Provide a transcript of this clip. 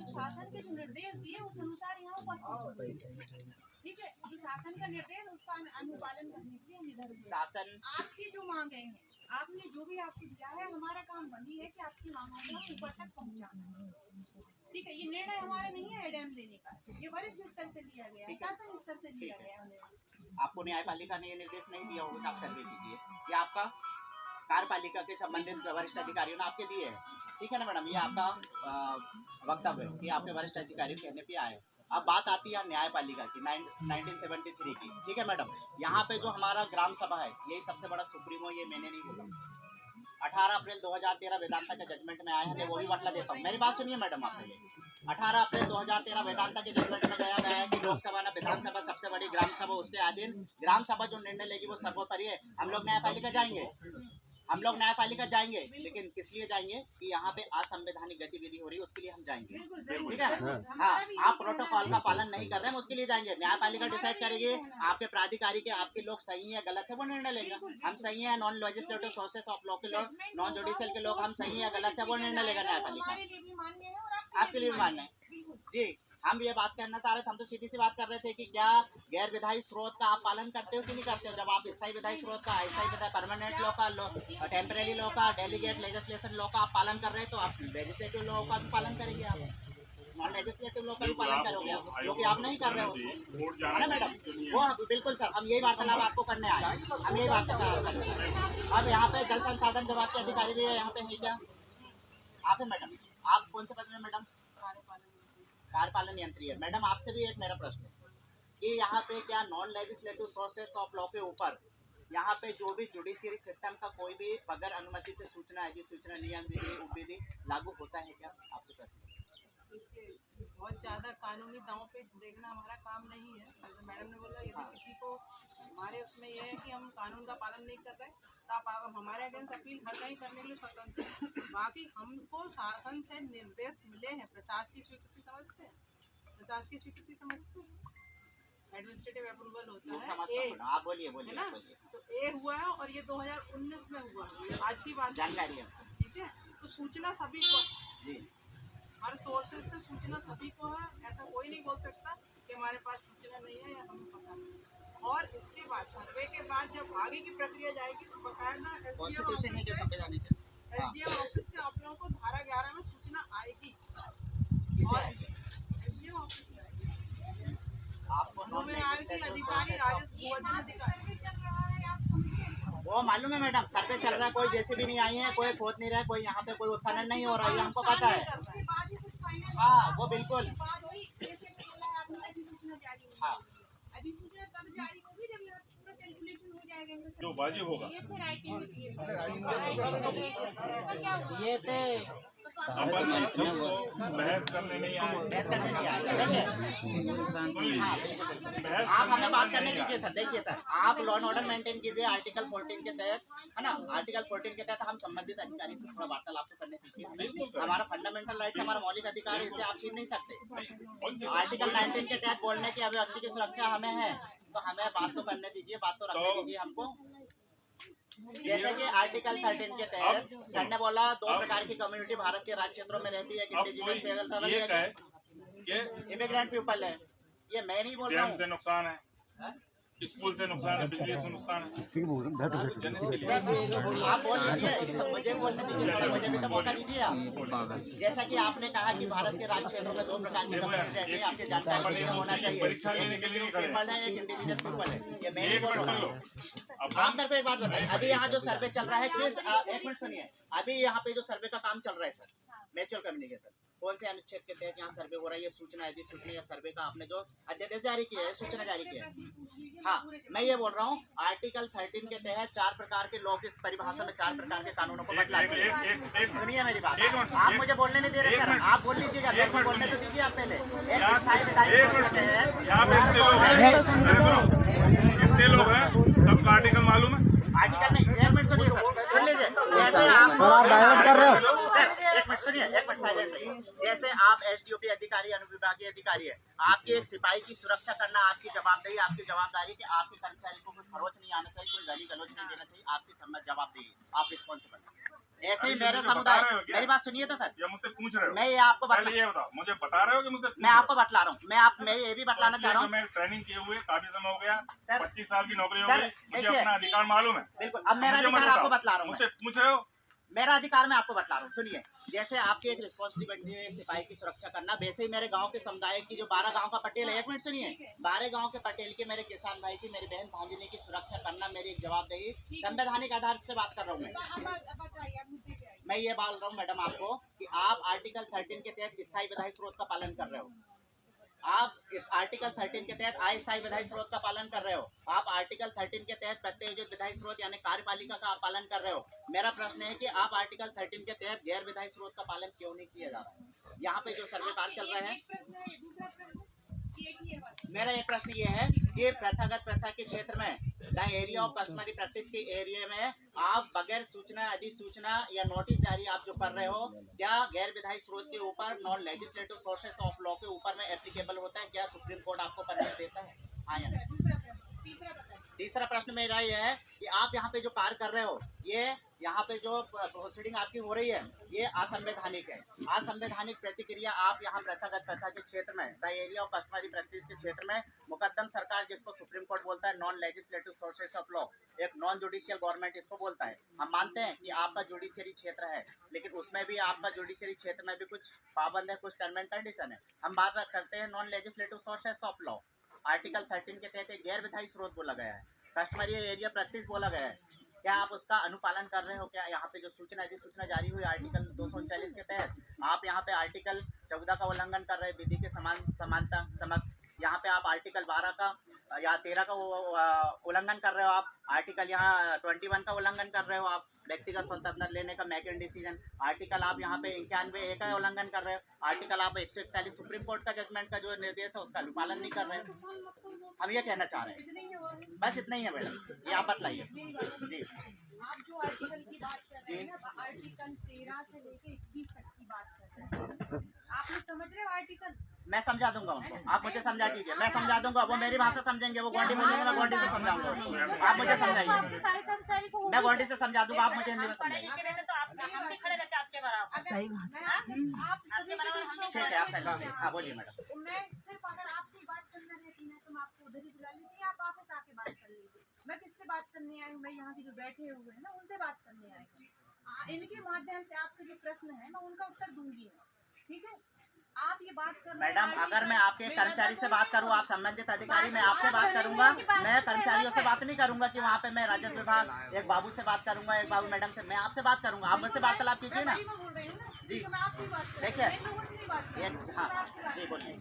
शासन के जो निर्देश दिए उस अनुसार यहाँ उपस्थित, ठीक है। जो शासन का निर्देश उसका अनुपालन करने के लिए हम इधर शासन आपकी जो मांगे हैं, आपने जो भी आपको दिया है, हमारा काम बनी है कि आपकी मांगों को ऊपर तक पहुँचाना, ठीक है। ये निर्णय हमारा नहीं है डैम देने का, ये वरिष्ठ स्तर से लिया गया है, शासन स्तर से लिया गया है। आपको न्यायपालिका ने ये निर्देश नहीं दिया होगा, आप सर्वे कीजिए, ये आपका कार्यपालिका के संबंधित वरिष्ठ अधिकारियों ने आपके दिए हैं, ठीक है ना मैडम। ये आपका वक्तव्य है कि आपके वरिष्ठ अधिकारी कहने पे आए। अब बात आती है न्यायपालिका की 1973 की, ठीक है मैडम। यहाँ पे जो हमारा ग्राम सभा है, यही सबसे बड़ा सुप्रीमो, ये मैंने नहीं बोला। 18 अप्रैल 2013 वेदांता के जजमेंट में आया है, वो भी बातला देता हूँ, मेरी बात सुनिए मैडम। आपने 18 अप्रैल 2013 वेदांता के जजमेंट में गया है कि लोकसभा न विधानसभा सबसे बड़ी ग्राम सभा, उसके अधीन ग्राम सभा जो निर्णय लेगी वो सर्वोपरि है। हम लोग न्यायपालिका जाएंगे, हम लोग न्यायपालिका जाएंगे, लेकिन किस लिए जाएंगे कि यहाँ पे असंवैधानिक गतिविधि हो रही है, उसके लिए हम जाएंगे, ठीक है। हाँ, आप प्रोटोकॉल का पालन नहीं कर रहे हैं, उसके लिए जाएंगे। न्यायपालिका डिसाइड करेगी आपके प्राधिकारी के, आपके लोग सही है गलत है, वो निर्णय लेगा। हम सही है, non legislative sources of law के लोग, नॉन जुडिशियल के लोग, हम सही है गलत है, वो निर्णय लेगा न्यायपालिका। आपके लिए भी मान्य है जी। हम ये बात करना चाह रहे थे, हम तो सीधी सी बात कर रहे थे कि क्या गैर विधायी स्रोत का आप पालन करते हो कि नहीं करते हो। जब आप स्थायी विधायी स्रोत का, अस्थायी विधायी परमानेंट लॉ का, टेम्परेरी लॉ का, डेलीगेट लेजिस्लेशन लॉ का आप पालन कर रहे हैं, तो आप लेजिस्लेटिव लॉ का भी पालन करेंगे, आप नॉन लेजिस्लेटिव लॉ का भी पालन करोगे आप, जो कि आप नहीं कर रहे हो उसको, है ना मैडम। वो बिल्कुल सर, हम यही वार्तालाप आपको करने आए, हम यही बात करते। अब यहाँ पे जल संसाधन विभाग के अधिकारी भी है, यहाँ पे है क्या आप है मैडम? आप कौन से पद में मैडम? कार्यपालन यंत्री है मैडम। आपसे भी एक मेरा प्रश्न है कि यहाँ पे क्या non legislative sources of law के ऊपर यहाँ पे जो भी जुडिशियरी सिस्टम का कोई भी बगैर अनुमति से सूचना अधिसूचना नियम विधि उपविधि लागू होता है क्या? आपसे प्रश्न। बहुत ज़्यादा कानूनी दांव पेच देखना हमारा काम नहीं है। जैसे मैडम ने बोला, यदि किसी को हमारे उसमें यह है कि हम कानून का पालन नहीं कर रहे, तो आप हमारे अगेंस्ट अपील हर कहीं करने के लिए स्वतंत्र हैं। बाकी हमको शासन से निर्देश मिले हैं, प्रशासकीय स्वीकृति समझते हैं, प्रशासकीय स्वीकृति समझते हैं, एडमिनिस्ट्रेटिव अप्रूवल होता है, आप बोलिए है ना। तो ए हुआ है और ये 2019 में हुआ है, आज की बात जानकारी है, ठीक है। तो सूचना सभी को जी, हर सोर्सेज से सूचना सभी को है। ऐसा कोई नहीं बोल सकता कि हमारे पास सूचना नहीं है या हमें पता नहीं। और इसके बाद सर्वे के बाद जब आगे की प्रक्रिया जाएगी तो बकायदा एसडीएम ऑफिस से आप लोगों को धारा 11 में सूचना आएगी, और एसडीएम ऑफिस से आएगी, अधिकारी राजस्व भूअर्जन अधिकारी। वो मालूम है मैडम, सर्वे चल रहा है, कोई जेसीबी नहीं आई है, कोई खोद नहीं रहा है, कोई यहाँ पे कोई उत्खनन नहीं हो रहा है, हमको पता है। हाँ वो बिल्कुल, हाँ जो वाजिब होगा ये थे बहस करने नहीं आए। आप हमें बात करने दीजिए सर। देखिए सर, आप लॉ एंड ऑर्डर मेंटेन कीजिए आर्टिकल 14 के तहत, है ना। आर्टिकल 14 के तहत हम संबंधित अधिकारी से थोड़ा वार्तालाप तो करने दीजिए। हमारा फंडामेंटल राइट, हमारा मौलिक अधिकार है, इसे आप छीन नहीं सकते। आर्टिकल 19 के तहत बोलने की अभिव्यक्ति की सुरक्षा हमें है, तो हमें बात तो करने दीजिए, बात तो रखने दीजिए हमको। जैसे कि आर्टिकल 13 के तहत सर ने बोला 2 प्रकार की कम्युनिटी भारत के राज्य क्षेत्रों में रहती है, इमिग्रेंट पीपल है। ये मैं नहीं बोल रहा हूँ। से नुकसान है, स्कूल से नुकसान है, बिजली से नुकसान है। आप बोल लीजिए, मुझे बोलने दीजिए, मुझे भी तो मौका दीजिए आप। जैसा कि आपने कहा कि भारत के राज्य क्षेत्रों में 2 प्रकार की कम्युनिटी रहती है, आपके जानकारी में होना चाहिए। परीक्षा लेने के लिए पीपल है, एक इंडिजिनस पीपल है। ये मैं नहीं बोल रहा हूँ। आप मेरे को एक बात बताइए, अभी यहाँ जो सर्वे चल रहा है किस, एक मिनट सुनिए, अभी यहाँ पे जो सर्वे का काम चल रहा है सर, म्यूचुअल कम्युनिकेशन, कौन से अनुच्छेद के तहत यहाँ सर्वे हो रहा है? ये सूचना यदि सूचना या सर्वे का आपने जो अध्यादेश जारी किया है, सूचना जारी किया है। हाँ, मैं ये बोल रहा हूँ आर्टिकल 13 के तहत 4 प्रकार के लॉ की परिभाषा में 4 प्रकार के कानूनों को बदला दिया। सुनिए मेरी बात, आप मुझे बोलने नहीं दे रहे सर, आप बोल लीजिएगा, बोलने तो दीजिए आप पहले। कितने लोग हैं सबका आर्टिकल मालूम है? आर्टिकल नहीं, एक मिनट सुनिए सर, सुन लीजिए। जैसे आप डाइवर्ट कर रहे हो सर, एक मिनट सुनिए, एक मिनट साइलेंट रहिए। जैसे आप एसडीओपी अधिकारी, अनुविभागीय अधिकारी है, आपके एक सिपाही की सुरक्षा करना आपकी जवाबदेही, आपकी जवाबदारी कि आपके कर्मचारी को कोई खरोच नहीं आना चाहिए, कोई गाली गलौज नहीं देना चाहिए, आपकी जवाबदेही, आप रिस्पॉन्सिबल। ऐसे ही अरे मेरे मुझे समुदाय, बता रहे हो क्या? मेरी बात सुनिए तो सर, या मुझसे पूछ रहे हो? मैं ये आपको पहले बता, ये बताओ, मुझे बता रहे हो कि मुझसे पूछ मैं रहे हो? आपको बतला रहा हूँ, मैं ये भी बतलाना चाह रहा हूँ मैं ट्रेनिंग किए हुए काफी समय हो गया, सर। 25 साल की नौकरी हो सर, गई, मुझे देखिए, अपना अधिकार मालूम है। बिल्कुल, अब मेरा मुझे मत अधिकार आपको बताओ, बतला रहा हूँ, मुझसे पूछ रहे हो? मेरा अधिकार मैं आपको बतला रहा हूँ, सुनिए। जैसे आपकी एक रिस्पॉन्सिबिलिटी है सिपाही की सुरक्षा करना, वैसे ही मेरे गांव के समुदाय की जो 12 गांव का पटेल है, 1 मिनट सुनिए, 12 गांव के पटेल के, मेरे किसान भाई की, मेरी बहन भांजिनी की सुरक्षा करना मेरी एक जवाबदेही संवैधानिक आधार से बात कर रहा हूँ मैं ये बोल रहा हूँ मैडम आपको कि आप आर्टिकल 13 के तहत स्थायी विधायी स्रोत का पालन कर रहे हो, आप इस आर्टिकल 13 के तहत अस्थायी विधायी स्रोत का पालन कर रहे हो, आप आर्टिकल 13 के तहत प्रत्यायोजित विधायी स्रोत यानी कार्यपालिका का पालन कर रहे हो। मेरा प्रश्न है कि आप आर्टिकल 13 के तहत गैर विधायी स्रोत का पालन क्यों नहीं किया जा रहा है? यहाँ पे जो सर्वे कार्य चल रहे हैं, मेरा एक प्रश्न ये है कि प्रथागत प्रथा के क्षेत्र में the area of customary practice के एरिया में आप बगैर सूचना, अधिसूचना या नोटिस जारी आप जो कर रहे हो, क्या गैर विधायी स्रोत के ऊपर non legislative sources of law के ऊपर में एप्लीकेबल होता है? क्या सुप्रीम कोर्ट आपको परमिट देता है? हाँ या नहीं? तीसरा प्रश्न मेरा ये है कि आप यहाँ पे जो कार्य कर रहे हो, ये यहाँ पे जो प्रोसीडिंग आपकी हो रही है, ये असंवैधानिक है। असंवैधानिक प्रतिक्रिया आप यहाँ प्रथागत प्रथा के क्षेत्र में, the area of customary practice के क्षेत्र में मुकदम सरकार, जिसको सुप्रीम कोर्ट बोलता है non legislative sources of law, एक नॉन जुडिशियल गवर्नमेंट इसको बोलता है। हम मानते हैं कि आपका जुडिशियरी क्षेत्र है, लेकिन उसमें भी आपका जुडिशियरी क्षेत्र में भी कुछ पाबंद है, कुछ टर्म एंड कंडीशन है। हम बात करते हैं non legislative sources of law, article 13 के तहत गैर विधायी स्रोत बोला गया है, कस्टमरी एरिया प्रैक्टिस बोला गया है, क्या आप उसका अनुपालन कर रहे हो? क्या यहाँ पे जो सूचना अधिसूचना जारी हुई आर्टिकल 239 के तहत, आप यहाँ पे आर्टिकल 14 का उल्लंघन कर रहे हैं, विधि के समानता समक, यहाँ पे आप आर्टिकल 12 का या 13 का उल्लंघन कर रहे हो, आप आर्टिकल यहाँ 21 का उल्लंघन कर रहे हो, आप व्यक्तिगत स्वतंत्रता लेने का मैक एंड डिसीजन, आर्टिकल आप यहाँ पे 91A का उल्लंघन कर रहे हो, आर्टिकल आप 141 सुप्रीम कोर्ट का जजमेंट का जो निर्देश है उसका अनुपालन नहीं कर रहे हो। हम ये कहना चाह रहे हैं, बस इतना ही है मैडम, ये आप बतलाइए जी। आप जो आर्टिकल की बात कर रहे हैं ना, आर्टिकल 13 से लेके 21 तक की बात कर रहे हैं, आप लोग समझ रहे हो आर्टिकल? मैं समझा दूंगा उनको, आप मुझे समझा दीजिए, मैं समझा दूंगा, वो मेरी भाषा समझेंगे, वो गोंडी बोलेंगे, मैं गोंडी से समझाऊंगा, आप मुझे समझाइए, मैं गोंडी से समझा दूंगा, आप मुझे हिंदी में समझाइए। सही ठीक है, आप सही, हाँ बोलिए मैडम। मैं सिर्फ अगर आपसे बात करना रहती है तो मैं आपको उधर ही बुला लेती, आप वापस आके बात कर लीजिए। मैं किससे बात करने आई हूँ? मैं यहाँ के जो बैठे हुए हैं ना, उनसे बात करने आई हूँ। इनके माध्यम से आपके जो प्रश्न है मैं उनका उत्तर दूंगी, ठीक है? आप ये बात कर, मैडम अगर मैं आपके कर्मचारी से बात करूं, आप संबंधित अधिकारी, मैं आपसे बात करूंगा, मैं कर्मचारियों से बात नहीं करूंगा कि वहाँ पे मैं राजस्व विभाग एक बाबू से बात करूंगा, एक बाबू मैडम से, मैं आपसे बात करूंगा, आप मुझसे वार्तालाप कीजिए ना जी। देखिए, हाँ जी बोलिए।